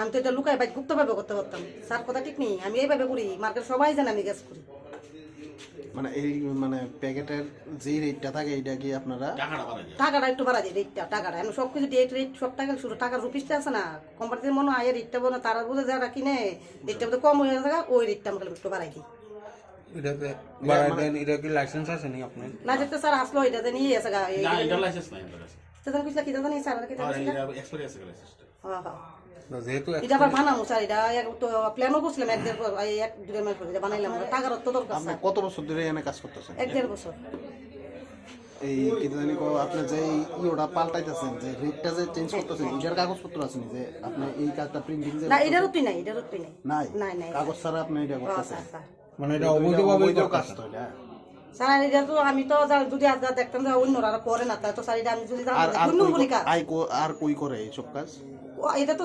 আমি তো এটা লুকাই ভাই গুপ্তভাবে করতে পারতাম। স্যার কথা ঠিক নেই, আমি এইভাবে করি, মার্কেট সবাই জানে আমি গ্যাস করি। মানে এই মানে প্যাকেটের যে রেটটা থাকে এটা কি আপনারা টাকাটা একটু বাড়া যায়, রেটটা টাকাটা আমি সব কিছু রেট রেট সব টাকা শুধু টাকার রুপিসটা আছে না, কোম্পানিতে মনে হয় রেটটা বলে তারা বুঝে যারা কিনে রেটটা বোধ কম হয়ে থাকে, ওই রেটটা আমাকে একটু বাড়াই দিই। এটাতে বাড়াই দেন, এটা কি লাইসেন্স আছে নি আপনার? না যেতে স্যার আসলো এটাতে নিয়ে আছে গা, না এটা লাইসেন্স নাই এটা সেদিন কিছু কি জানি স্যার কি আর জানি। এটা এক্সপেরিয়েন্স আছে লাইসেন্সটা হ্যাঁ হ্যাঁ, তো যেহেতু এটা আবার বানাবো স্যার, এটা তো প্ল্যানও করছিলাম এক দেড় এক দুই মাস পরে, এটা বানাইলাম, টাকার তো দরকার আপনি স্যার। কত বছর ধরে এখানে কাজ করতেছেন? এক দেড় বছর। এই কি জানি আপনি যে ইওটা পাল্টাইতেছেন, যে রেটটা যে চেঞ্জ করতেছেন, এটার কাগজপত্র আছে নি যে আপনি এই কাজটা প্রিন্টিং যে না এটারও তুই নাই, এটারও তুই নাই। নাই নাই নাই কাগজ ছাড়া আপনি এটা হ্যাঁ করতেছেন? স্যার স্যার মানে এটা অবৈধভাবে অবৈধ কাজ তো এটা। স্যার এটা তো আমি তো যদি আজ দেখতাম যে অন্যরা আর করে না, তাহলে তো স্যার এটা আমি যদি আর অন্য বলি কাজ আর কই করে এইসব কাজ? এটা তো